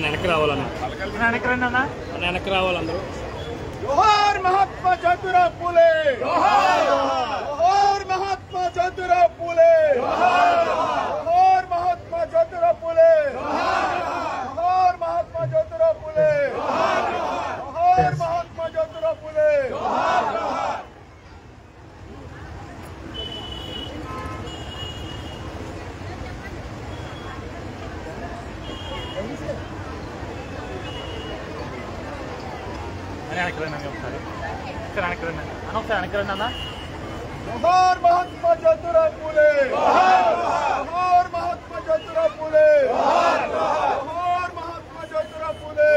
వెనక్కి రావాలన్నా వెనక్కి రావాలందరూ. जोहार महात्मा ज्योतिराव फुले, जोहार महात्मा ज्योतिराव फुले, जोहार महात्मा ज्योतिराव फुले, जोहार महात्मा ज्योतिराव फुले, जोहार महात्मा ज्योतिराव फुले. जोहार महात्मा ज्योतिराव फुले, जोहार महात्मा ज्योतिराव फुले, जोहार महात्मा ज्योतिराव फुले.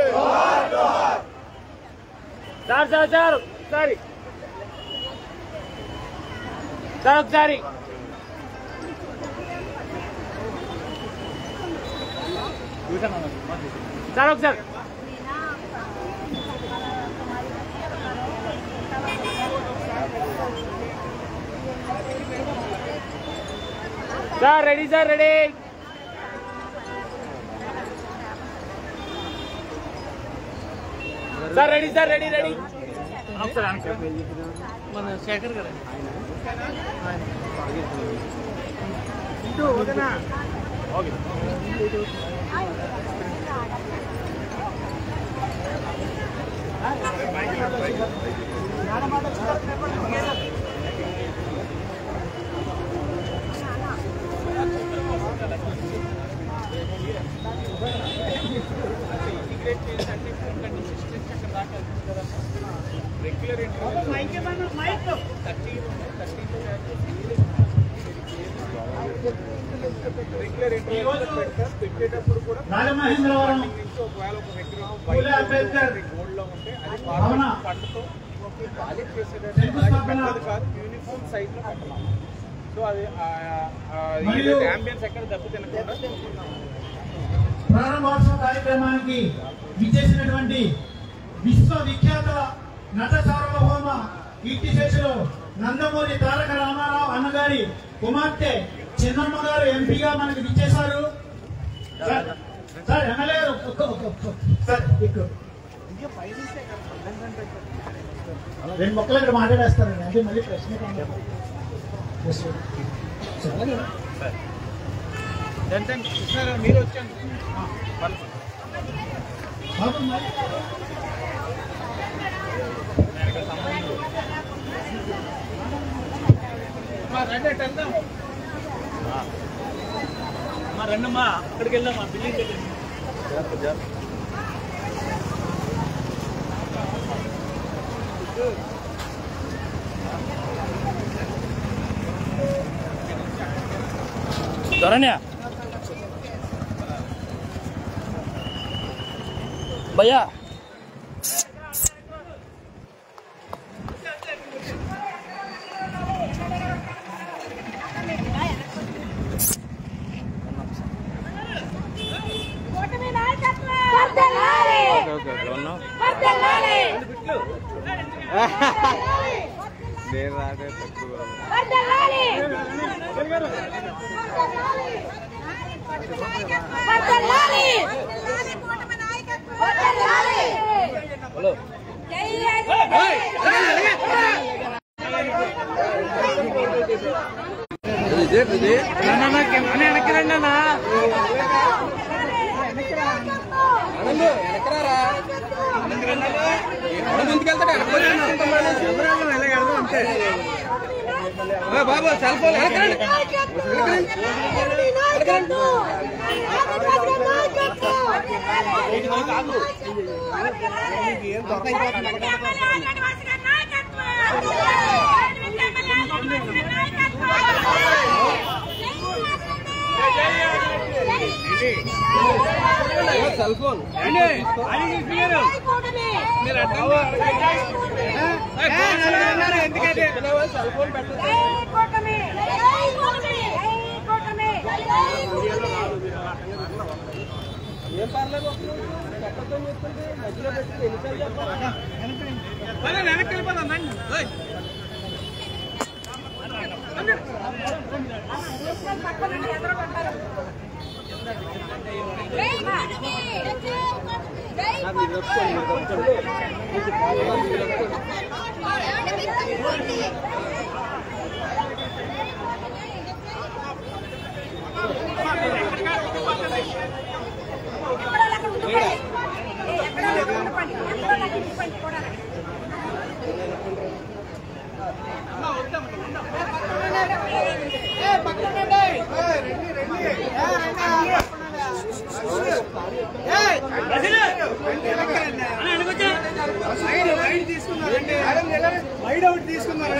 ఒకసారి sir ready sir ready sir ready sir ready ready మన శేఖర్ గారు ఓకే పెట్టేటప్పుడు కూడా రాజమహేంద్రవరం ఒకవేళ ఒక విగ్రహం గోల్డ్ లో ఉంటే అది పంటతో ప్రాజెక్ట్ చేసేటప్పుడు కాదు, యూనిఫామ్ సైజ్ లో పెట్టాలి. సో అది అంబియన్స్ ఎక్కడ దెబ్బతినకుండా ప్రారంభోత్సవ కార్యక్రమానికి విచ్చేసినటువంటి విశ్వవిఖ్యాత నట సార్వభౌమ కీర్తిశేషులు నందమూరి తారక రామారావు అన్నగారి కుమార్తె చిన్నమ్మ గారు ఎంపీగా మనకి విచ్చేశారు. సార్ ఎమ్మెల్యే సార్ రెండు మొక్కలు ఇక్కడ మాట్లాడేస్తారండి, అంటే మళ్ళీ ప్రశ్న మీరు వచ్చాను. రండమ్మా అక్కడికి వెళ్దామా బిల్డింగ్ దగ్గర ధరణ్య భయ్యా నేను రాదే తక్కువ బాబు సెల్ ఫోన్ సెల్ ఫోన్ ఎందుకంటే సెల్ ఫోన్ పెట్టండి ఏం పర్లేదు పెట్టద్దని చెప్తుంటే మధ్యలో పెట్టి ఎన్నిసార్లు చెప్పాలి వెనక్కి వెళ్ళిపోతాం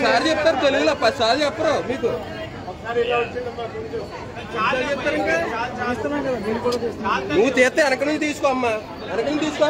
సార్ చెప్తారు తెలుగులో 10 సార్లు చెప్పరు మీకు నువ్వు చేస్తే వెనక నుంచి తీసుకో అమ్మా వెనక నుంచి తీసుకో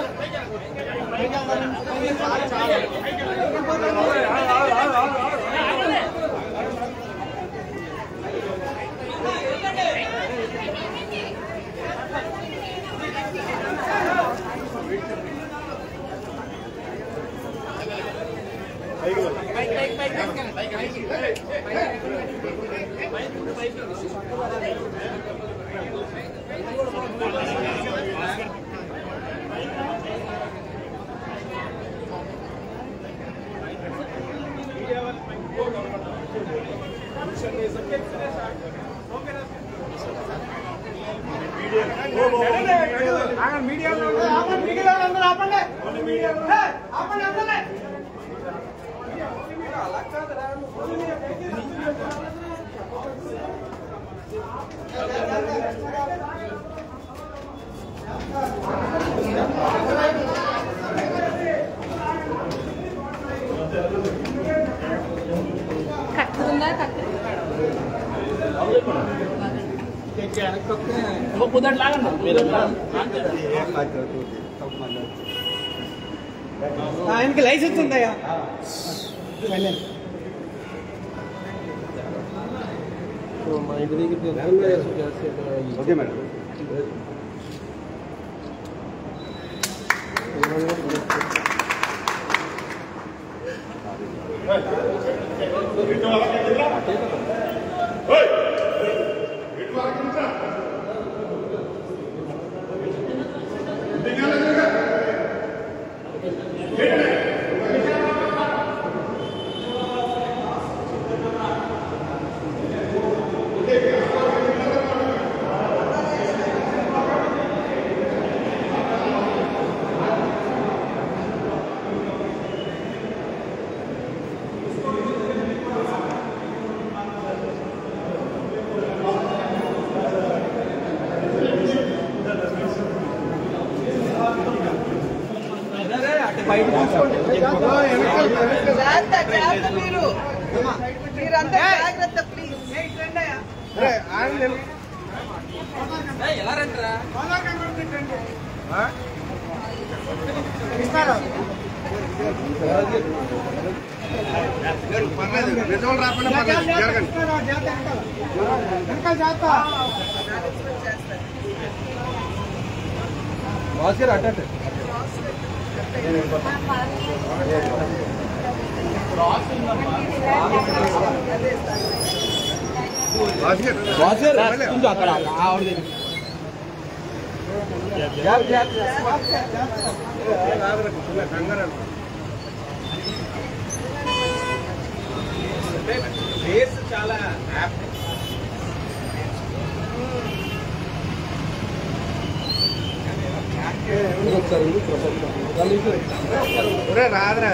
ఆయనకి లైసెన్స్ ఉందయ్యా మా ఇంటి దగ్గర ఓకే మేడం ఫేస్ చాలా హ్యాపీ. రాదురా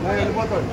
వెళ్ళిపోతాడు.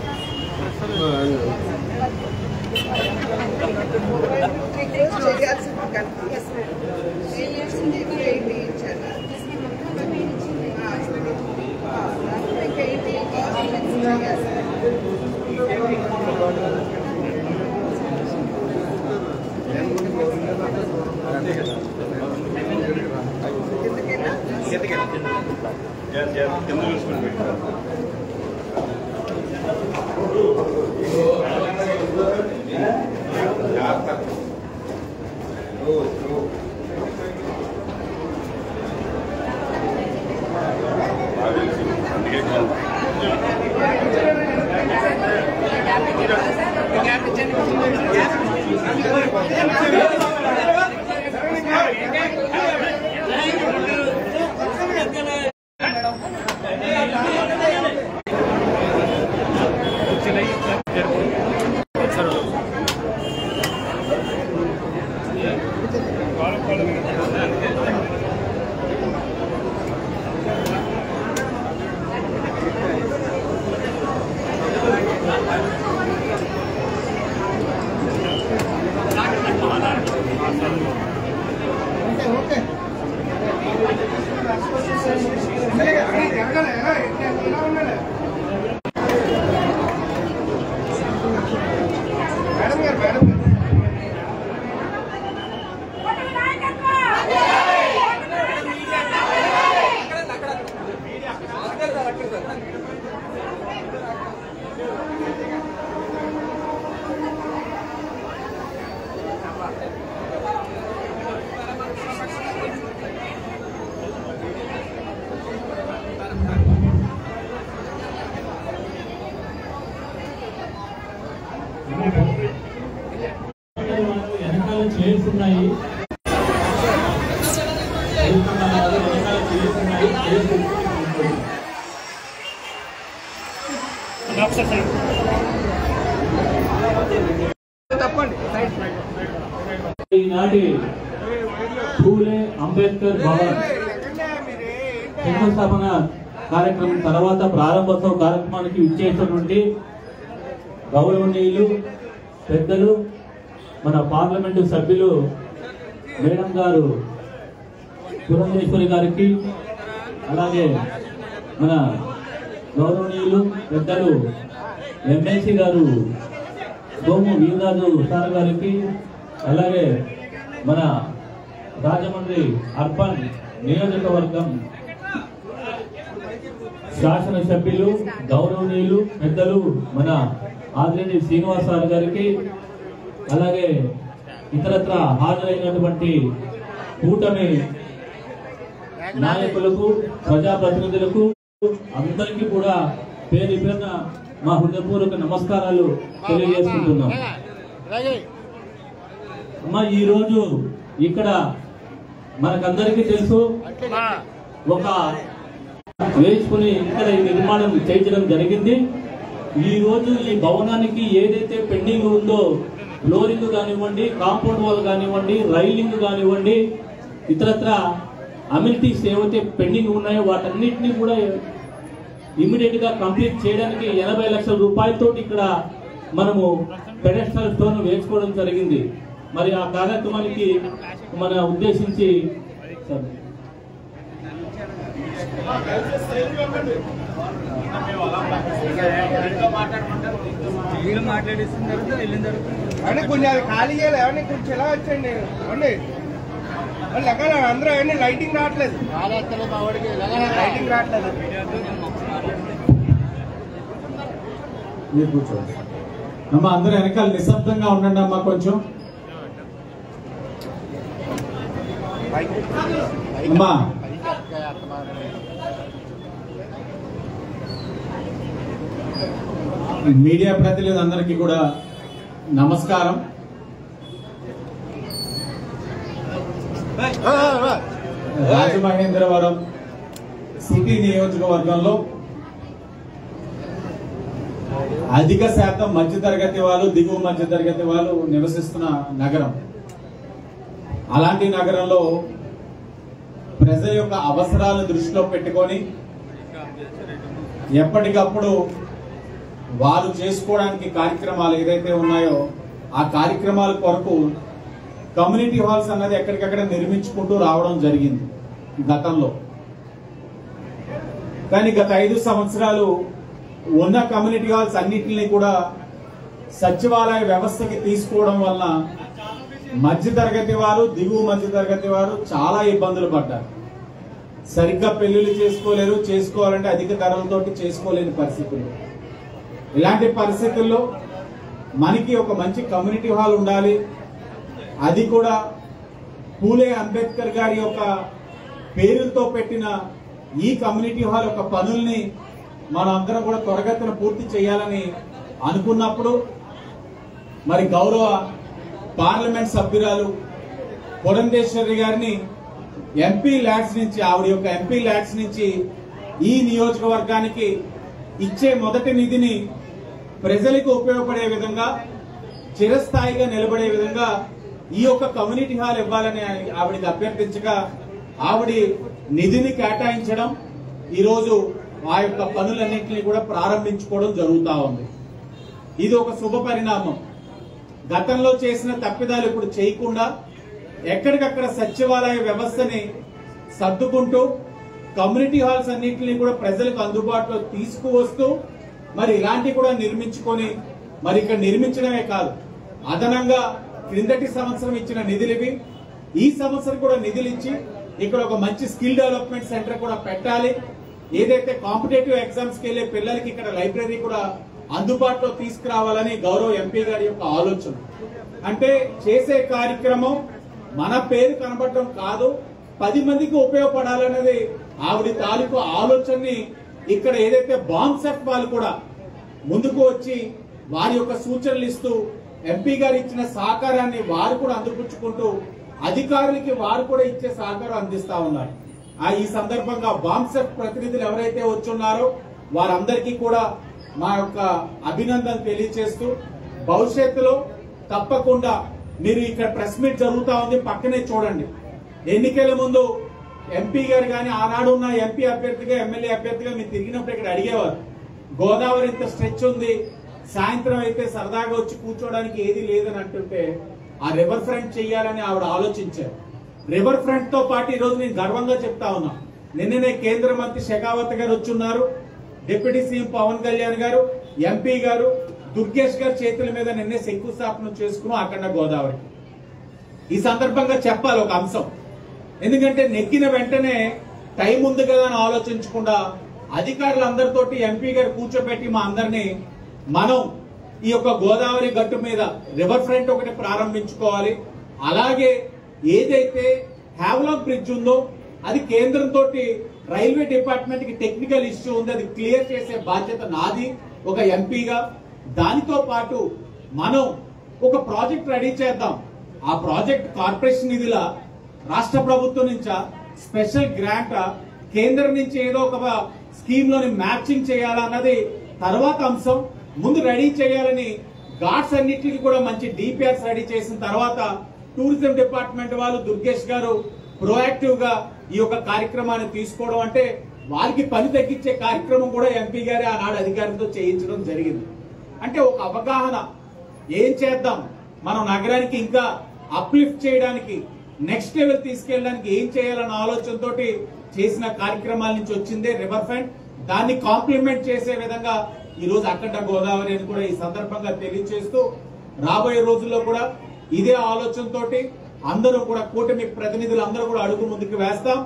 చేస్తున్నాయి ఈనాటి పూలే అంబేద్కర్ భవన్ శంకుస్థాపన కార్యక్రమం తర్వాత ప్రారంభోత్సవ కార్యక్రమానికి విచ్చేసినటువంటి గౌరవనీయులు పెద్దలు మన పార్లమెంటు సభ్యులు మేడం గారు పురంధేశ్వరి గారికి, అలాగే మన గౌరవనీయులు పెద్దలు ఎమ్మెల్సీ గారు సోము వీరరాజు సార్ గారికి, అలాగే మన రాజమండ్రి అర్బన్ నియోజకవర్గం శాసనసభ్యులు గౌరవనీయులు పెద్దలు మన ఆదిరెడ్డి శ్రీనివాస్ సార్ గారికి, అలాగే ఇతరత్ర హాజరైనటువంటి కూటమి నాయకులకు, ప్రజాప్రతినిధులకు అందరికీ కూడా పేరు పేరున మా హృదయపూర్వక నమస్కారాలు తెలియజేసుకుంటున్నాం. అమ్మా, ఈరోజు ఇక్కడ మనకందరికీ తెలుసు, ఒక వేసుకుని ఇక్కడ ఈ నిర్మాణం చేయించడం జరిగింది. ఈ రోజు ఈ భవనానికి ఏదైతే పెండింగ్ ఉందో, ఫ్లోరింగ్ కానివ్వండి, కాంపౌండ్ వాల్ కానివ్వండి, రైలింగ్ కానివ్వండి, ఇతరత్ర అమ్యూనిటీస్ ఏవైతే పెండింగ్ ఉన్నాయో వాటన్నిటినీ కూడా ఇమీడియట్ గా కంప్లీట్ చేయడానికి 80 లక్షల రూపాయలతో ఇక్కడ మనము పెడెస్టల్ స్టోన్ వేసుకోవడం జరిగింది. మరి ఆ కార్యక్రమానికి మన ఉద్దేశించి అంటే కొంచెం అది ఖాళీ చేయాలి. ఎవరిని కొంచెం ఎలా వచ్చండి అండి అందరూ అవన్నీ లైటింగ్ రావట్లేదు, లైటింగ్ రావట్లేదు. మీరు కూర్చోండి అమ్మ, అందరూ వెనకాల నిశ్శబ్దంగా ఉండండి అమ్మా. కొంచెం అమ్మా మీడియా ప్రతినిధులందరికీ కూడా నమస్కారం. రాజమహేంద్రవరం సిటీ నియోజకవర్గంలో అధిక శాతం మధ్యతరగతి వాళ్ళు, దిగువ మధ్యతరగతి వాళ్ళు నివసిస్తున్న నగరం. అలాంటి నగరంలో ప్రజల యొక్క అవసరాలను దృష్టిలో పెట్టుకొని ఎప్పటికప్పుడు వారు చేసుకోవడానికి కార్యక్రమాలు ఏదైతే ఉన్నాయో ఆ కార్యక్రమాల కొరకు కమ్యూనిటీ హాల్స్ అన్నది ఎక్కడికక్కడ నిర్మించుకుంటూ రావడం జరిగింది గతంలో. కానీ గత 5 సంవత్సరాలు ఉన్న కమ్యూనిటీ హాల్స్ అన్నింటినీ కూడా సచివాలయ వ్యవస్థకి తీసుకోవడం వలన మధ్యతరగతి వారు, దిగువ మధ్యతరగతి వారు చాలా ఇబ్బందులు పడ్డారు. సరిగ్గా పెళ్లిళ్ళు చేసుకోలేరు, చేసుకోవాలంటే అధిక ధరలతోటి చేసుకోలేని పరిస్థితులు. ఇలాంటి పరిస్థితుల్లో మనకి ఒక మంచి కమ్యూనిటీ హాల్ ఉండాలి, అది కూడా పూలే అంబేద్కర్ గారి యొక్క పేరుతో పెట్టిన ఈ కమ్యూనిటీ హాల్ యొక్క పనుల్ని మనం అందరం కూడా త్వరగతిన పూర్తి చేయాలని అనుకున్నప్పుడు మరి గౌరవ పార్లమెంట్ సభ్యురాలు పురంధేశ్వరి గారిని ఎంపీ ల్యాడ్స్ నుంచి, ఆవిడ యొక్క ఎంపీ ల్యాడ్స్ నుంచి ఈ నియోజకవర్గానికి ఇచ్చే మొదటి నిధిని ప్రజలకు ఉపయోగపడే విధంగా, చిరస్థాయిగా నిలబడే విధంగా ఈ యొక్క కమ్యూనిటీ హాల్ ఇవ్వాలని ఆవిడకి అభ్యర్థించగా ఆవిడ నిధిని కేటాయించడం, ఈరోజు ఆ యొక్క పనులన్నింటినీ కూడా ప్రారంభించుకోవడం జరుగుతూ ఉంది. ఇది ఒక శుభ పరిణామం. గతంలో చేసిన తప్పిదాలు ఇప్పుడు చేయకుండా ఎక్కడికక్కడ సచివాలయ వ్యవస్థని సర్దుకుంటూ కమ్యూనిటీ హాల్స్ అన్నింటినీ కూడా ప్రజలకు అందుబాటులో తీసుకువస్తూ మరి ఇలాంటి కూడా నిర్మించుకొని మరి ఇక్కడ నిర్మించడమే కాదు, అదనంగా క్రిందటి సంవత్సరం ఇచ్చిన నిధులు ఇవి, ఈ సంవత్సరం కూడా నిధులు ఇచ్చి ఇక్కడ ఒక మంచి స్కిల్ డెవలప్మెంట్ సెంటర్ కూడా పెట్టాలి. ఏదైతే కాంపిటేటివ్ ఎగ్జామ్స్ కి వెళ్లే పిల్లలకి ఇక్కడ లైబ్రరీ కూడా అందుబాటులో తీసుకురావాలని గౌరవ ఎంపీ గారి యొక్క ఆలోచన. అంటే చేసే కార్యక్రమం మన పేరు కనబడటం కాదు, 10 మందికి ఉపయోగపడాలనేది ఆవిడ తాలూకు ఆలోచనని ఇక్కడ ఏదైతే బాంబ్సెఫ్ వాళ్ళు కూడా ముందుకు వచ్చి వారి యొక్క సూచనలు ఇస్తూ ఎంపీ గారు ఇచ్చిన సహకారాన్ని వారు కూడా అందిపుచ్చుకుంటూ అధికారులకి వారు కూడా ఇచ్చే సహకారం అందిస్తా ఉన్నారు. ఈ సందర్భంగా బాంబ్సెఫ్ ప్రతినిధులు ఎవరైతే వచ్చున్నారో వారందరికీ కూడా మా యొక్క అభినందనలు తెలియజేస్తూ భవిష్యత్తులో తప్పకుండా మీరు ఇక్కడ ప్రెస్ మీట్ జరుగుతా ఉంది, పక్కనే చూడండి. ఎన్నికల ముందు ఎంపీ గారు కానీ ఆనాడు ఉన్న ఎంపీ అభ్యర్థిగా, ఎమ్మెల్యే అభ్యర్థిగా మీరు తిరిగినప్పుడు ఇక్కడ అడిగేవారు, గోదావరి ఇంత స్ట్రెచ్ ఉంది, సాయంత్రం అయితే సరదాగా వచ్చి కూర్చోడానికి ఏది లేదని అంటుంటే ఆ రివర్ ఫ్రంట్ చేయాలని ఆవిడ ఆలోచించారు. రివర్ ఫ్రంట్ తో పాటు ఈ రోజు నేను గర్వంగా చెప్తా ఉన్నా, నిన్ననే కేంద్ర మంత్రి షెకావత్ గారు వచ్చున్నారు, డిప్యూటీ సీఎం పవన్ కళ్యాణ్ గారు, ఎంపీ గారు, దుర్గేష్ గారి చేతుల మీద నిన్నే శంకుస్థాపన చేసుకున్నాం అఖండ గోదావరి. ఈ సందర్భంగా చెప్పాలి ఒక అంశం, ఎందుకంటే నెక్కిన వెంటనే టైం ఉంది కదా అని ఆలోచించకుండా అధికారులందరితోటి ఎంపీ గారు కూర్చోబెట్టి మా అందరినీ మనం ఈ యొక్క గోదావరి గట్టు మీద రివర్ ఫ్రంట్ ఒకటి ప్రారంభించుకోవాలి, అలాగే ఏదైతే హ్యావ్లాక్ బ్రిడ్జ్ ఉందో అది కేంద్రంతో రైల్వే డిపార్ట్మెంట్ కి టెక్నికల్ ఇష్యూ ఉంది, అది క్లియర్ చేసే బాధ్యత నాది ఒక ఎంపీగా. దానితో పాటు మనం ఒక ప్రాజెక్ట్ రెడీ చేద్దాం. ఆ ప్రాజెక్ట్ కార్పొరేషన్ నిధుల, రాష్ట్ర ప్రభుత్వం నుంచా, స్పెషల్ గ్రాంట్, కేంద్రం నుంచి ఏదో ఒక స్కీమ్ లోని మ్యాచింగ్ చేయాలన్నది తర్వాత అంశం. ముందు రెడీ చేయాలని ఘాట్స్ అన్నిటికీ కూడా మంచి డిపిఆర్స్ రెడీ చేసిన తర్వాత టూరిజం డిపార్ట్మెంట్ వాళ్ళు, దుర్గేష్ గారు ప్రోయాక్టివ్ గా ఈ యొక్క కార్యక్రమాన్ని తీసుకోవడం, అంటే వారికి పని తగ్గించే కార్యక్రమం కూడా ఎంపీ గారే ఆనాడు అధికారులతో చేయించడం జరిగింది. అంటే ఒక అవగాహన, ఏం చేద్దాం మనం నగరానికి ఇంకా అప్లిఫ్ట్ చేయడానికి, నెక్స్ట్ లెవెల్ తీసుకెళ్ళడానికి ఏం చేయాలన్న ఆలోచనతో చేసిన కార్యక్రమాల నుంచి వచ్చిందే రివర్ ఫ్రంట్. దాన్ని కాంప్లిమెంట్ చేసే విధంగా ఈ రోజు అఖండ గోదావరి అని కూడా ఈ సందర్భంగా తెలియజేస్తూ రాబోయే రోజుల్లో కూడా ఇదే ఆలోచనతోటి అందరూ కూడా కూటమి ప్రతినిధులు అందరూ కూడా అడుగు ముందుకు వేస్తాం,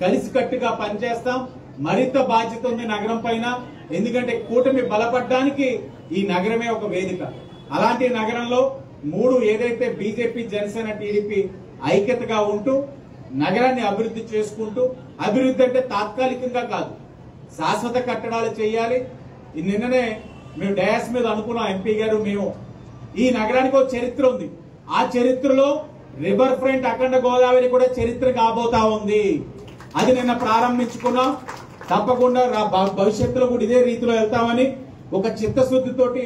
కలిసికట్టుగా పనిచేస్తాం. మరింత బాధ్యత ఉంది నగరం పైన, ఎందుకంటే కూటమి బలపడడానికి ఈ నగరమే ఒక వేదిక. అలాంటి నగరంలో 3 ఏదైతే బీజేపీ, జనసేన, టీడీపీ ఐక్యతగా ఉంటూ నగరాన్ని అభివృద్ధి చేసుకుంటూ, అభివృద్ధి అంటే తాత్కాలికంగా కాదు, శాశ్వత కట్టడాలు చేయాలి. నిన్ననే మేము డయాస్ మీద అనుకున్నాం, ఎంపీ గారు మేము, ఈ నగరానికి ఒక చరిత్ర ఉంది. ఆ చరిత్రలో రివర్ ఫ్రంట్ అఖండ గోదావరి కూడా చరిత్ర కాబోతా ఉంది. అది నిన్న ప్రారంభించుకున్నాం. తప్పకుండా భవిష్యత్తులో కూడా ఇదే రీతిలో వెళ్తామని ఒక చిత్తశుద్ధితోటి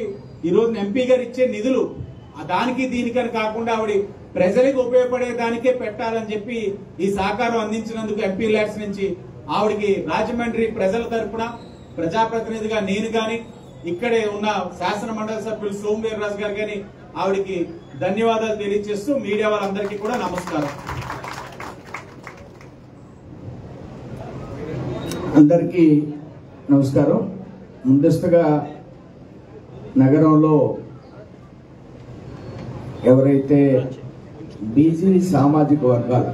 ఈరోజు ఎంపీ గారు ఇచ్చే నిధులు దానికి దీనికని కాకుండా ఆవిడ ప్రజలకు ఉపయోగపడే దానికే పెట్టాలని చెప్పి ఈ సహకారం అందించినందుకు ఎంపీ ల్యాడ్స్ నుంచి ఆవిడకి రాజమండ్రి ప్రజల తరఫున ప్రజాప్రతినిధిగా నేను గాని, ఇక్కడే ఉన్న శాసన మండలి సభ్యులు సోమవీర్రాజు గారు గాని ఆవిడకి ధన్యవాదాలు తెలియజేస్తూ మీడియా వాళ్ళందరికీ కూడా నమస్కారం. అందరికీ నమస్కారం. ముందస్తుగా నగరంలో ఎవరైతే బీసీ సామాజిక వర్గాలు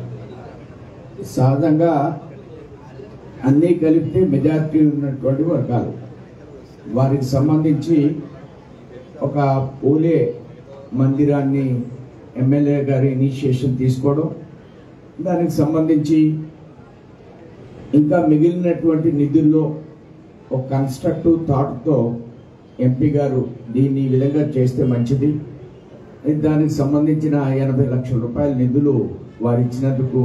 సహజంగా అన్నీ కలిపితే మెజారిటీ ఉన్నటువంటి వర్గాలు, వారికి సంబంధించి ఒక పూలే మందిరాన్ని ఎమ్మెల్యే గారి ఇనిషియేషన్ తీసుకోవడం, దానికి సంబంధించి ఇంకా మిగిలినటువంటి నిధుల్లో ఒక కన్స్ట్రక్టివ్ థాట్తో ఎంపీ గారు దీన్ని ఈ విధంగా చేస్తే మంచిది, దానికి సంబంధించిన 80 లక్షల రూపాయల నిధులు వారు ఇచ్చినందుకు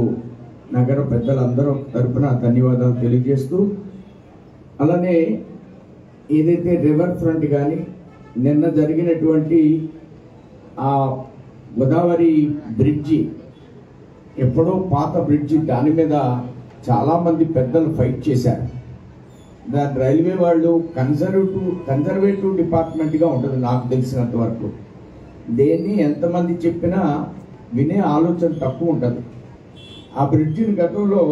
నగర పెద్దలందరూ తరఫున ధన్యవాదాలు తెలియజేస్తూ, అలానే ఏదైతే రివర్ ఫ్రంట్ కానీ నిన్న జరిగినటువంటి ఆ గోదావరి బ్రిడ్జి, ఎప్పుడో పాత బ్రిడ్జి, దాని మీద చాలామంది పెద్దలు ఫైట్ చేశారు. దాని రైల్వే వాళ్ళు కన్జర్వేటివ్ డిపార్ట్మెంట్గా ఉంటుంది నాకు తెలిసినంత వరకు. దేన్ని ఎంతమంది చెప్పినా వినే ఆలోచన తక్కువ ఉంటుంది. ఆ బ్రిడ్జిని గతంలో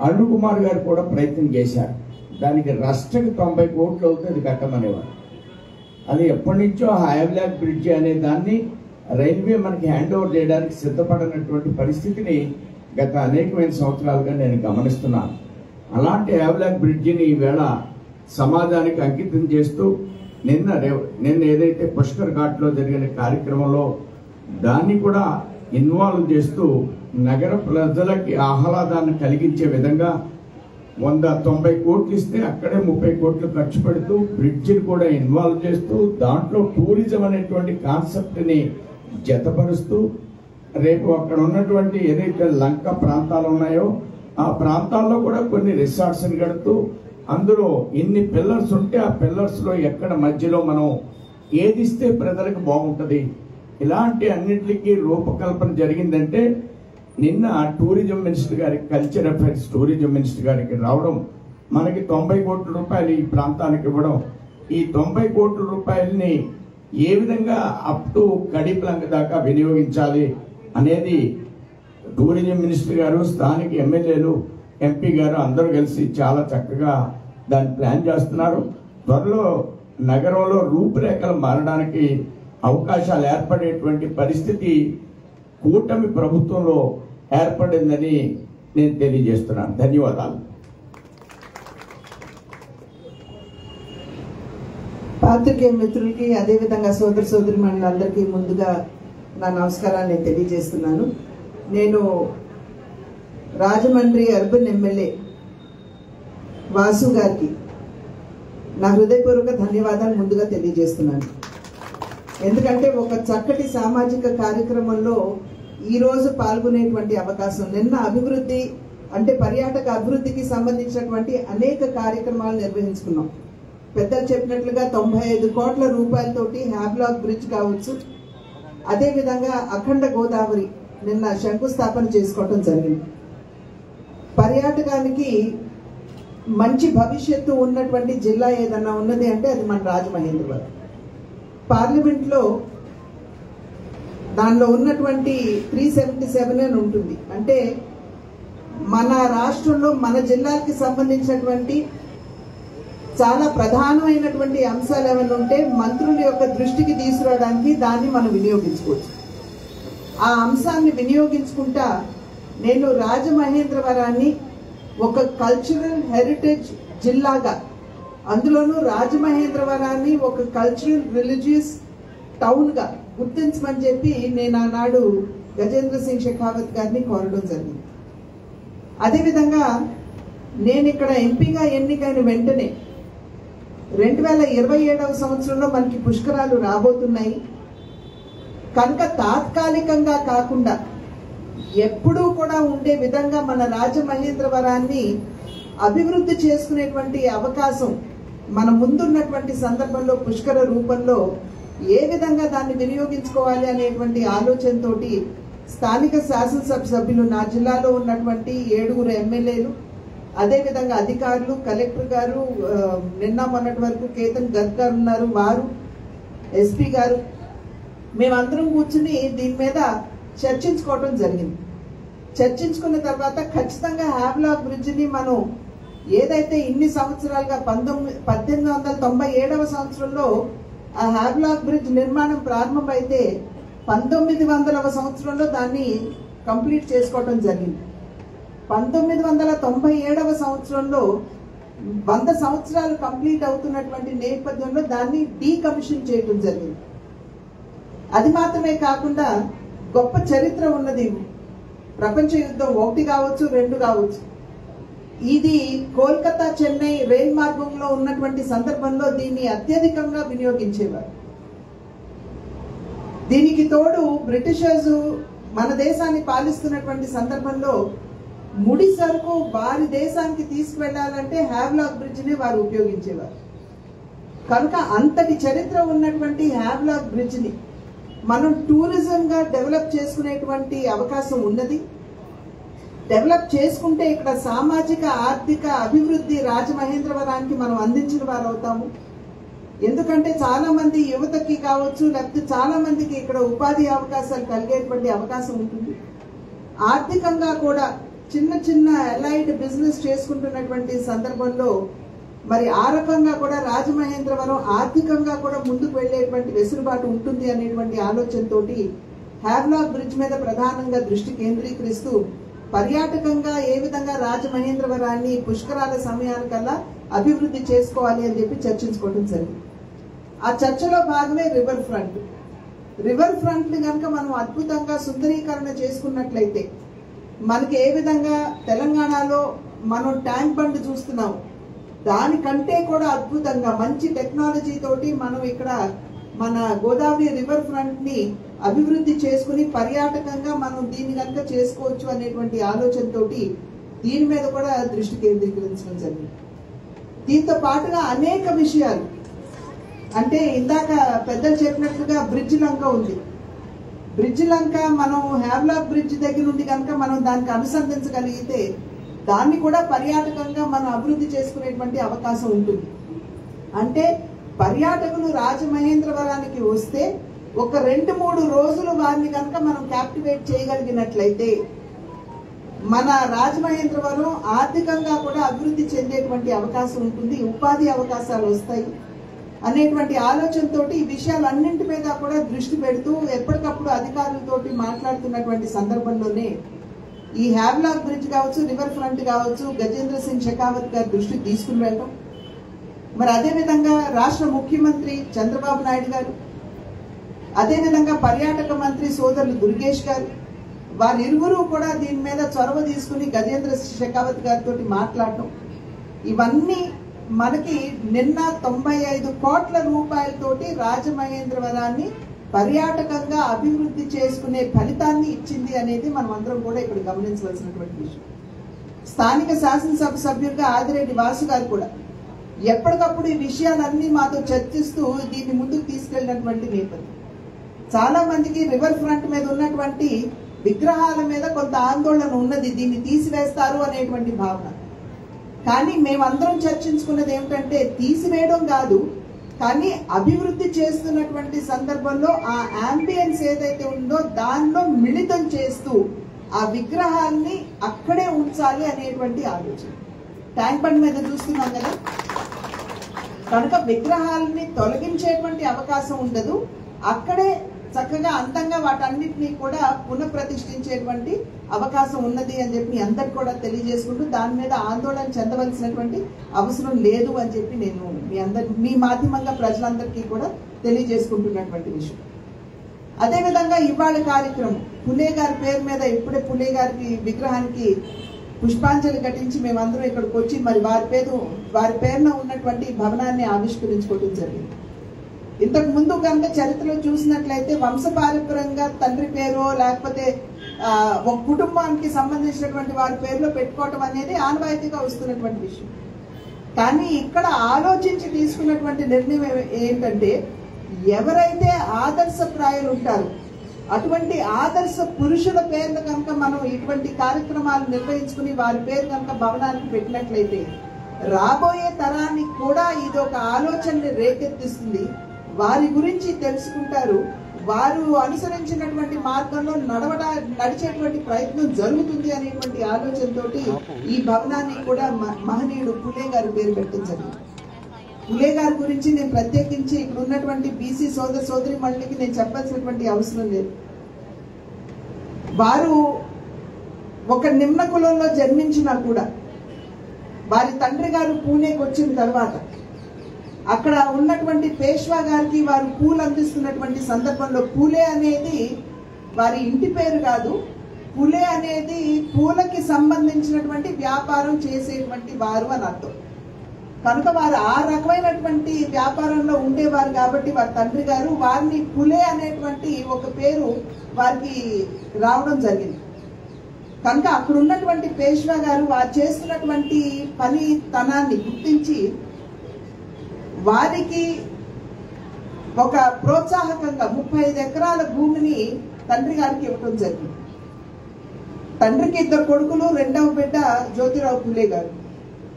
అరుణ్ కుమార్ గారు కూడా ప్రయత్నం చేశారు. దానికి రస్ట్కి 90 కోట్లు అవుతుంది కట్టమనేవారు. అది ఎప్పటి నుంచో హైబ్లాక్ బ్రిడ్జి అనే దాన్ని రైల్వే మనకి హ్యాండ్ ఓవర్ చేయడానికి సిద్ధపడినటువంటి పరిస్థితిని గత అనేకమైన సంవత్సరాలుగా నేను గమనిస్తున్నాను. అలాంటి హైబ్లాక్ బ్రిడ్జిని ఈవేళ సమాజానికి అంకితం చేస్తూ నిన్న ఏదైతే పుష్కర్ ఘాట్లో జరిగిన కార్యక్రమంలో దాన్ని కూడా ఇన్వాల్వ్ చేస్తూ నగర ప్రజలకి ఆహ్లాదాన్ని కలిగించే విధంగా 190 కోట్లు ఇస్తే అక్కడే 30 కోట్లు ఖర్చు పెడుతూ బ్రిడ్జిని కూడా ఇన్వాల్వ్ చేస్తూ దాంట్లో టూరిజం అనేటువంటి కాన్సెప్ట్ని జతపరుస్తూ రేపు అక్కడ ఉన్నటువంటి ఏదైతే లంక ప్రాంతాలు ఉన్నాయో ఆ ప్రాంతాల్లో కూడా కొన్ని రిసార్ట్స్ని కడుతూ అందులో ఎన్ని పిల్లర్స్ ఉంటే ఆ పిల్లర్స్లో ఎక్కడ మధ్యలో మనం ఏది ఇస్తే ప్రజలకు బాగుంటుంది, ఇలాంటి అన్నింటికి రూపకల్పన జరిగిందంటే నిన్న టూరిజం మినిస్టర్ గారికి, కల్చర్ అఫైర్స్ టూరిజం మినిస్టర్ గారికి రావడం, మనకి 90 కోట్ల రూపాయలు ఈ ప్రాంతానికి ఇవ్వడం, ఈ 90 కోట్ల రూపాయలని ఏ విధంగా అప్ టు కడిప్లంక దాకా వినియోగించాలి అనేది టూరిజం మినిస్టర్ గారు, స్థానిక ఎమ్మెల్యేలు, ఎంపీ గారు అందరూ కలిసి చాలా చక్కగా దాన్ని ప్లాన్ చేస్తున్నారు. త్వరలో నగరంలో రూపురేఖలు మారడానికి అవకాశాలు ఏర్పడేటువంటి పరిస్థితి కూటమి ప్రభుత్వంలో ఏర్పడిందని నేను తెలియజేస్తున్నాను. ధన్యవాదాలు. పాత్రికేయ మిత్రులకి అదేవిధంగా సోదర సోదరి మండలందరికీ ముందుగా నా నమస్కారాన్ని తెలియజేస్తున్నాను. నేను రాజమండ్రి అర్బన్ ఎమ్మెల్యే వాసు గారికి నా హృదయపూర్వక ధన్యవాదాలు ముందుగా తెలియజేస్తున్నాను. ఎందుకంటే ఒక చక్కటి సామాజిక కార్యక్రమంలో ఈరోజు పాల్గొనేటువంటి అవకాశం, నిన్న అభివృద్ధి అంటే పర్యాటక అభివృద్ధికి సంబంధించినటువంటి అనేక కార్యక్రమాలు నిర్వహించుకున్నాం. పెద్దలు చెప్పినట్లుగా 95 కోట్ల రూపాయలతోటి హ్యాబ్లాక్ బ్రిడ్జ్ కావచ్చు, అదేవిధంగా అఖండ గోదావరి నిన్న శంకుస్థాపన చేసుకోవటం జరిగింది. పర్యాటకానికి మంచి భవిష్యత్తు ఉన్నటువంటి జిల్లా ఏదన్నా ఉన్నది అంటే అది మన రాజమహేంద్రవరం. పార్లమెంట్లో దానిలో ఉన్నటువంటి 377 అని ఉంటుంది. అంటే మన రాష్ట్రంలో మన జిల్లాకి సంబంధించినటువంటి చాలా ప్రధానమైనటువంటి అంశాలు ఏమైనా ఉంటే మంత్రుల యొక్క దృష్టికి తీసుకురావడానికి దాన్ని మనం వినియోగించుకోవచ్చు. ఆ అంశాన్ని వినియోగించుకుంటా నేను రాజమహేంద్రవరాన్ని ఒక కల్చరల్ హెరిటేజ్ జిల్లాగా, అందులోనూ రాజమహేంద్రవరాన్ని ఒక కల్చరల్ రిలీజియస్ టౌన్గా గుర్తించమని చెప్పి నేను ఆనాడు గజేంద్ర సింగ్ షెకావత్ గారిని కోరడం జరిగింది. అదేవిధంగా నేను ఇక్కడ ఎంపీగా ఎన్నికైన వెంటనే 2027వ సంవత్సరంలో మనకి పుష్కరాలు రాబోతున్నాయి కనుక తాత్కాలికంగా కాకుండా ఎప్పుడూ కూడా ఉండే విధంగా మన రాజమహేంద్రవరాన్ని అభివృద్ధి చేసుకునేటువంటి అవకాశం మన ముందున్నటువంటి సందర్భంలో పుష్కర రూపంలో ఏ విధంగా దాన్ని వినియోగించుకోవాలి అనేటువంటి ఆలోచనతోటి స్థానిక శాసనసభ సభ్యులు నా జిల్లాలో ఉన్నటువంటి 7 ఎమ్మెల్యేలు అదేవిధంగా అధికారులు కలెక్టర్ గారు నిన్న మొన్నటి వరకు కేతన్ గర్గ్ గారు ఉన్నారు వారు ఎస్పీ గారు మేమందరం కూర్చుని దీని మీద చర్చించుకోవటం జరిగింది. చర్చించుకున్న తర్వాత ఖచ్చితంగా హ్యావ్లాక్ బ్రిడ్జిని మనం ఏదైతే ఇన్ని సంవత్సరాలుగా 1897వ సంవత్సరంలో ఆ హ్యావ్లాక్ బ్రిడ్జ్ నిర్మాణం ప్రారంభమైతే 1900వ సంవత్సరంలో దాన్ని కంప్లీట్ చేసుకోవటం జరిగింది. 1997వ సంవత్సరంలో 100 సంవత్సరాలు కంప్లీట్ అవుతున్నటువంటి నేపథ్యంలో దాన్ని డీకమిషన్ చేయడం జరిగింది. అది మాత్రమే కాకుండా గొప్ప చరిత్ర ఉన్నది. ప్రపంచ యుద్ధం 1 కావచ్చు 2 కావచ్చు. ఇది కోల్కతా చెన్నై రైల్ మార్గంలో ఉన్నటువంటి సందర్భంలో దీన్ని అత్యధికంగా వినియోగించేవారు. దీనికి తోడు బ్రిటిషర్స్ మన దేశాన్ని పాలిస్తున్నటువంటి సందర్భంలో ముడి సరుకు వారి దేశానికి తీసుకువెళ్లాలంటే హ్యావ్లాక్ బ్రిడ్జ్ ని వారు ఉపయోగించేవారు. కనుక అంతటి చరిత్ర ఉన్నటువంటి హ్యావ్లాక్ బ్రిడ్జ్ ని మనం టూరిజం గా డెవలప్ చేసుకునేటువంటి అవకాశం ఉన్నది. డెవలప్ చేసుకుంటే ఇక్కడ సామాజిక ఆర్థిక అభివృద్ధి రాజమహేంద్రవరానికి మనం అందించిన వారు అవుతాము. ఎందుకంటే చాలా మంది యువతకి కావచ్చు లేకపోతే చాలా మందికి ఇక్కడ ఉపాధి అవకాశాలు కలిగేటువంటి అవకాశం ఉంటుంది. ఆర్థికంగా కూడా చిన్న చిన్న అలైడ్ బిజినెస్ చేసుకుంటున్నటువంటి సందర్భంలో మరి ఆ రకంగా కూడా రాజమహేంద్రవరం ఆర్థికంగా కూడా ముందుకు వెళ్లేటువంటి వెసులుబాటు ఉంటుంది అనేటువంటి ఆలోచనతోటి హ్యావ్లాక్ బ్రిడ్జ్ మీద ప్రధానంగా దృష్టి కేంద్రీకరిస్తూ పర్యాటకంగా ఏ విధంగా రాజమహేంద్రవరాన్ని పుష్కరాల సమయానికల్లా అభివృద్ధి చేసుకోవాలి అని చెప్పి చర్చించుకోవడం జరిగింది. ఆ చర్చలో భాగమే రివర్ ఫ్రంట్. రివర్ ఫ్రంట్ ని కనుక మనం అద్భుతంగా సుందరీకరణ చేసుకున్నట్లయితే మనకి ఏ విధంగా తెలంగాణలో మనం ట్యాంక్ బండ్ చూస్తున్నాం దానికంటే కూడా అద్భుతంగా మంచి టెక్నాలజీ తోటి మనం ఇక్కడ మన గోదావరి రివర్ ఫ్రంట్ ని అభివృద్ధి చేసుకుని పర్యాటకంగా మనం దీన్ని కనుక చేసుకోవచ్చు అనేటువంటి ఆలోచనతోటి దీని మీద కూడా దృష్టి కేంద్రీకరించడం జరిగింది. దీంతో పాటుగా అనేక విషయాలు అంటే ఇందాక పెద్దలు చెప్పినట్లుగా బ్రిడ్జ్ లంక ఉంది. బ్రిడ్జ్ లంక మనం హ్యావ్లాక్ బ్రిడ్జ్ దగ్గర నుండి కనుక మనం దానికి అనుసంధించగలిగితే దాన్ని కూడా పర్యాటకంగా మనం అభివృద్ధి చేసుకునేటువంటి అవకాశం ఉంటుంది. అంటే పర్యాటకులు రాజమహేంద్రవరానికి వస్తే ఒక 2-3 రోజులు వారిని కనుక మనం క్యాప్టివేట్ చేయగలిగినట్లయితే మన రాజమహేంద్రవరం ఆర్థికంగా కూడా అభివృద్ధి చెందేటువంటి అవకాశం ఉంటుంది, ఉపాధి అవకాశాలు వస్తాయి అనేటువంటి ఆలోచనతో ఈ విషయాలన్నింటి మీద కూడా దృష్టి పెడుతూ ఎప్పటికప్పుడు అధికారులతోటి మాట్లాడుతున్నటువంటి సందర్భంలోనే ఈ హ్యావ్లాక్ బ్రిడ్జ్ కావచ్చు రివర్ ఫ్రంట్ కావచ్చు గజేంద్ర సింగ్ షెకావత్ గారి దృష్టికి తీసుకుని వెళ్ళడం, మరి అదేవిధంగా రాష్ట్ర ముఖ్యమంత్రి చంద్రబాబు నాయుడు గారు, అదేవిధంగా పర్యాటక మంత్రి సోదరులు దుర్గేష్ గారు వారిరువురు కూడా దీని మీద చొరవ తీసుకుని గజేంద్ర షెకావత్ గారితో మాట్లాడటం, ఇవన్నీ మనకి నిన్న 95 కోట్ల రూపాయలతోటి రాజమహేంద్రవరాన్ని పర్యాటకంగా అభివృద్ధి చేసుకునే ఫలితాన్ని ఇచ్చింది అనేది మనం అందరం కూడా ఇక్కడ గమనించవలసినటువంటి విషయం. స్థానిక శాసనసభ సభ్యులుగా ఆదిరెడ్డి వాసు గారు కూడా ఎప్పటికప్పుడు ఈ విషయాలన్నీ మాతో చర్చిస్తూ దీన్ని ముందుకు తీసుకెళ్లినటువంటి నేపథ్యం. చాలా మందికి రివర్ ఫ్రంట్ మీద ఉన్నటువంటి విగ్రహాల మీద కొంత ఆందోళన ఉన్నది, దీన్ని తీసివేస్తారు అనేటువంటి భావన. కానీ మేమందరం చర్చించుకున్నది ఏమిటంటే తీసివేయడం కాదు, కానీ అభివృద్ధి చేస్తున్నటువంటి సందర్భంలో ఆ అంబియన్స్ ఏదైతే ఉందో దానిలో మిళితం చేస్తూ ఆ విగ్రహాన్ని అక్కడే ఉంచాలి అనేటువంటి ఆలోచన. ట్యాంక్ బండ్ మీద చూస్తున్నాం కదా, కనుక విగ్రహాలని తొలగించేటువంటి అవకాశం ఉండదు, అక్కడే చక్కగా అందంగా వాటన్నిటినీ కూడా పునఃప్రతిష్ఠించేటువంటి అవకాశం ఉన్నది అని చెప్పి మీ అందరికి కూడా తెలియజేసుకుంటూ దాని మీద ఆందోళన చెందవలసినటువంటి అవసరం లేదు అని చెప్పి నేను మీ మాధ్యమంగా ప్రజలందరికీ కూడా తెలియజేసుకుంటున్నటువంటి విషయం. అదేవిధంగా ఇవాళ కార్యక్రమం పులే గారి పేరు మీద ఇప్పుడే పులే గారికి విగ్రహానికి పుష్పాంజలి ఘటించి మేమందరం ఇక్కడికి వచ్చి మరి వారి పేరున ఉన్నటువంటి భవనాన్ని ఆవిష్కరించుకోవడం జరిగింది. ఇంతకు ముందు కనుక చరిత్రలో చూసినట్లయితే వంశపారంపర్యంగా తండ్రి పేరు లేకపోతే ఒక కుటుంబానికి సంబంధించినటువంటి వారి పేరులో పెట్టుకోవటం అనేది ఆనవాయితీగా వస్తున్నటువంటి విషయం. కానీ ఇక్కడ ఆలోచించి తీసుకున్నటువంటి నిర్ణయం ఏంటంటే ఎవరైతే ఆదర్శప్రాయులు ఉంటారో అటువంటి ఆదర్శ పురుషుల పేర్లు కనుక మనం ఇటువంటి కార్యక్రమాలు నిర్వహించుకుని వారి పేరు కనుక భవనానికి పెట్టినట్లయితే రాబోయే తరానికి కూడా ఇది ఒక ఆలోచనని రేకెత్తిస్తుంది. వారి గురించి తెలుసుకుంటారు, వారు అనుసరించినటువంటి మార్గంలో నడిచేటువంటి ప్రయత్నం జరుగుతుంది అనేటువంటి ఆలోచనతోటి ఈ భవనాన్ని కూడా మహనీయుడు పులే గారి పేరు పెట్టించండి. పులే గారి గురించి నేను ప్రత్యేకించి ఇక్కడ ఉన్నటువంటి బీసీ సోదరి మండలికి నేను చెప్పాల్సినటువంటి అవసరం లేదు. వారు ఒక నిమ్న కులంలో జన్మించినా కూడా వారి తండ్రి గారు పూణేకి వచ్చిన తర్వాత అక్కడ ఉన్నటువంటి పేష్వా గారికి వారు పూలు అందిస్తున్నటువంటి సందర్భంలో పూలే అనేది వారి ఇంటి పేరు కాదు, పూలే అనేది పూలకి సంబంధించినటువంటి వ్యాపారం చేసేటువంటి వారు అని అర్థం. కనుక వారు ఆ రకమైనటువంటి వ్యాపారంలో ఉండేవారు కాబట్టి వారి తండ్రి గారు వారిని పులే అనేటువంటి ఒక పేరు వారికి రావడం జరిగింది. కనుక అక్కడ ఉన్నటువంటి పేష్వా గారు వారు చేస్తున్నటువంటి పనితనాన్ని గుర్తించి వారికి ఒక ప్రోత్సాహకంగా 35 ఎకరాల భూమిని తండ్రి గారికి ఇవ్వడం జరిగింది. తండ్రికి 2 కొడుకులు, రెండవ బిడ్డ జ్యోతిరావు పులే గారు.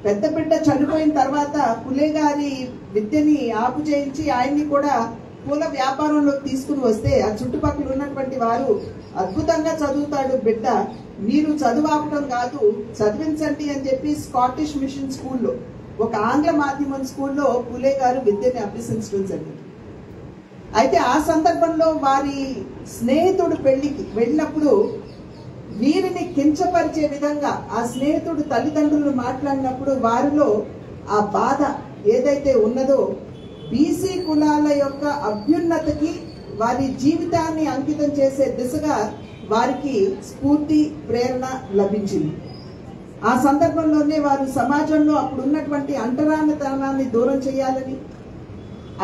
పెద్ద బిడ్డ చనిపోయిన తర్వాత పులే గారి విద్యని ఆపు చేయించి ఆయన్ని కూడా పూల వ్యాపారంలోకి తీసుకుని వస్తే ఆ చుట్టుపక్కల ఉన్నటువంటి వారు అద్భుతంగా చదువుతాడు బిడ్డ, మీరు చదువు ఆపడం కాదు చదివించండి అని చెప్పి స్కాటిష్ మిషన్ స్కూల్లో ఒక ఆంగ్ల మాధ్యమం స్కూల్లో పులే గారు విద్యని అభ్యసించడం జరిగింది. అయితే ఆ సందర్భంలో వారి స్నేహితుడు పెళ్లికి వెళ్ళినప్పుడు వీరిని కించపరిచే విధంగా ఆ స్నేహితుడు తల్లిదండ్రులు మాట్లాడినప్పుడు వారిలో ఆ బాధ ఏదైతే ఉన్నదో బీసీ కులాల యొక్క అభ్యున్నతికి వారి జీవితాన్ని అంకితం చేసే దిశగా వారికి స్ఫూర్తి ప్రేరణ లభించింది. ఆ సందర్భంలోనే వారు సమాజంలో అప్పుడు ఉన్నటువంటి అంటరానితనాన్ని దూరం చేయాలని,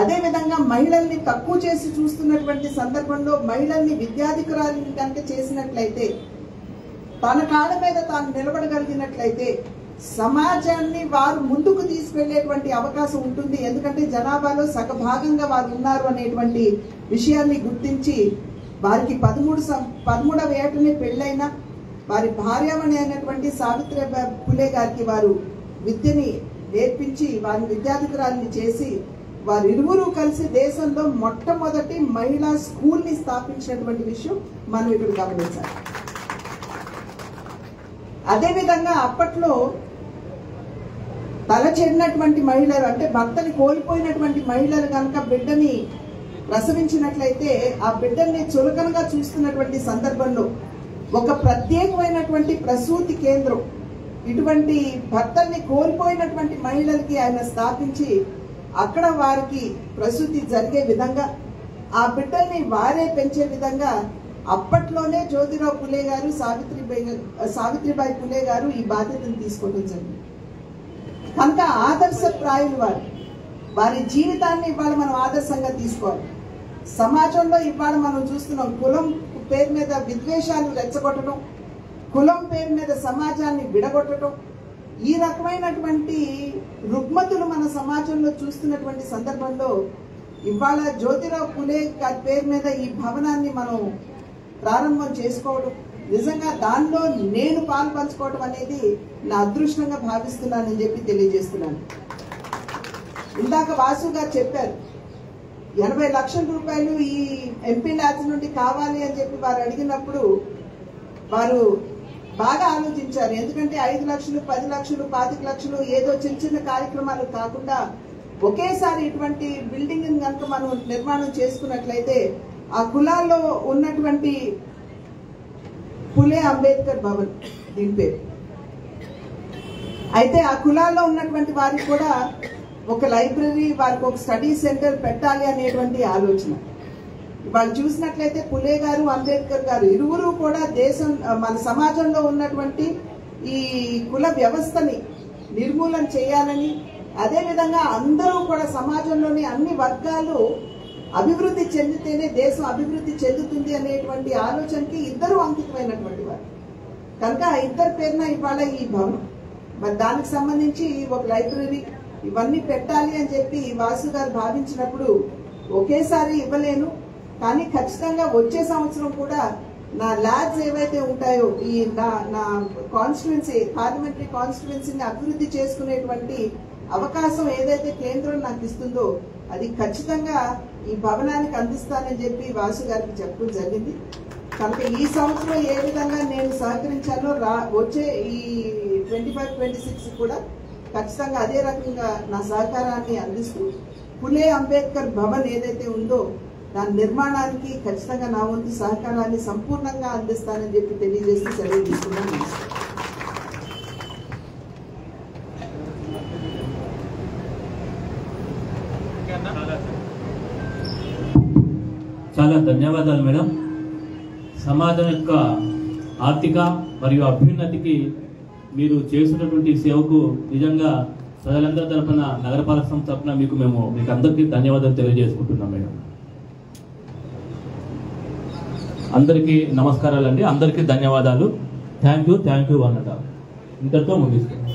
అదేవిధంగా మహిళల్ని తక్కువ చేసి చూస్తున్నటువంటి సందర్భంలో మహిళల్ని విద్యాధికారాలను కనుక చేసినట్లయితే తన కాళ్ళ మీద తాను నిలబడగలిగినట్లయితే సమాజాన్ని వారు ముందుకు తీసుకెళ్లేటువంటి అవకాశం ఉంటుంది. ఎందుకంటే జనాభాలో సగభాగంగా వారు ఉన్నారు అనేటువంటి విషయాన్ని గుర్తించి వారికి 13వ ఏటనే పెళ్ళైన వారి భార్యమణి అయినటువంటి సావిత్రిబాయి పులే గారికి వారు విద్యని నేర్పించి వారిని విద్యాధికారాన్ని చేసి వారు ఇరువురు కలిసి దేశంలో మొట్టమొదటి మహిళా స్కూల్ని స్థాపించినటువంటి విషయం మనం ఇక్కడ గమనించాలి. అదేవిధంగా అప్పట్లో తలచెడినటువంటి మహిళలు అంటే భర్తని కోల్పోయినటువంటి మహిళలు కనుక బిడ్డని ప్రసవించినట్లయితే ఆ బిడ్డల్ని చులకనగా చూస్తున్నటువంటి సందర్భంలో ఒక ప్రత్యేకమైనటువంటి ప్రసూతి కేంద్రం ఇటువంటి భర్తల్ని కోల్పోయినటువంటి మహిళలకి ఆయన స్థాపించి అక్కడ వారికి ప్రసూతి జరిగే విధంగా ఆ బిడ్డల్ని వారే పెంచే విధంగా అప్పట్లోనే జ్యోతిరావు పులే గారు సావిత్రిబాయి పులే గారు ఈ బాధ్యతను తీసుకోవడం జరిగింది. కనుక ఆదర్శప్రాయులు వారి జీవితాన్ని ఇవాళ మనం ఆదర్శంగా తీసుకోవాలి. సమాజంలో ఇవాళ మనం చూస్తున్నాం కులం పేరు మీద విద్వేషాలు రెచ్చగొట్టడం, కులం పేరు మీద సమాజాన్ని విడగొట్టడం, ఈ రకమైనటువంటి రుగ్మతులు మన సమాజంలో చూస్తున్నటువంటి సందర్భంలో ఇవాళ జ్యోతిరావు పులే గారి పేరు మీద ఈ భవనాన్ని మనం ప్రారంభం చేసుకోవడం నిజంగా దానిలో నేను పాల్పంచుకోవడం అనేది నా అదృష్టంగా భావిస్తున్నానని చెప్పి తెలియజేస్తున్నాను. ఇందాక వాసు గారు చెప్పారు 80 లక్షల రూపాయలు ఈ ఎంపీ ల్యాబ్స్ నుండి కావాలి అని చెప్పి వారు అడిగినప్పుడు వారు బాగా ఆలోచించారు. ఎందుకంటే 5 లక్షలు 10 లక్షలు 25 లక్షలు ఏదో చిన్న చిన్న కార్యక్రమాలు కాకుండా ఒకేసారి ఇటువంటి బిల్డింగ్ కనుక మనం నిర్మాణం చేసుకున్నట్లయితే ఆ కులాల్లో ఉన్నటువంటి పులే అంబేద్కర్ భవన్ దీని పేరు. అయితే ఆ కులాల్లో ఉన్నటువంటి వారికి కూడా ఒక లైబ్రరీ, వారికి ఒక స్టడీ సెంటర్ పెట్టాలి అనేటువంటి ఆలోచన. వాళ్ళు చూసినట్లయితే పులే గారు అంబేద్కర్ గారు ఇరువురు కూడా మన సమాజంలో ఉన్నటువంటి ఈ కుల వ్యవస్థని నిర్మూలన చేయాలని, అదేవిధంగా అందరూ కూడా సమాజంలోని అన్ని వర్గాలు అభివృద్ధి చెందితేనే దేశం అభివృద్ధి చెందుతుంది అనేటువంటి ఆలోచనకి ఇద్దరు అంకితమైనటువంటి వారు కనుక ఆ ఇద్దరు పేరున ఇవాళ ఈ భవనం, మరి దానికి సంబంధించి ఒక లైబ్రరీ ఇవన్నీ పెట్టాలి అని చెప్పి వాసు గారు భావించినప్పుడు ఒకేసారి ఇవ్వలేను, కానీ ఖచ్చితంగా వచ్చే సంవత్సరం కూడా నా ల్యాబ్స్ ఏవైతే ఉంటాయో ఈ నా కాన్స్టిట్యుయెన్సీ పార్లమెంటరీ కాన్స్టిట్యుయెన్సీని అభివృద్ధి చేసుకునేటువంటి అవకాశం ఏదైతే కేంద్రం నాకు ఇస్తుందో అది ఖచ్చితంగా ఈ భవనానికి అందిస్తానని చెప్పి వాసు గారికి చెప్పడం జరిగింది. కనుక ఈ సంవత్సరం ఏ విధంగా నేను సహకరించానో వచ్చే ఈ 25-26 కూడా ఖచ్చితంగా అదే రకంగా నా సహకారాన్ని అందిస్తూ పులే అంబేద్కర్ భవన్ ఏదైతే ఉందో దాని నిర్మాణానికి ఖచ్చితంగా నా వంతు సహకారాన్ని సంపూర్ణంగా అందిస్తానని చెప్పి తెలియజేసి సెలవు తీసుకున్నాను. చాలా ధన్యవాదాలు మేడం. సమాజం యొక్క ఆర్థిక మరియు అభ్యున్నతికి మీరు చేస్తున్నటువంటి సేవకు నిజంగా ప్రజలందరి తరఫున నగరపాలక సంస్థ తరఫున మీకు అందరికీ ధన్యవాదాలు తెలియజేసుకుంటున్నాం మేడం. అందరికీ నమస్కారాలండి, అందరికీ ధన్యవాదాలు. థ్యాంక్ యూ అన్నట ఇంతటితో ముగిస్తాం.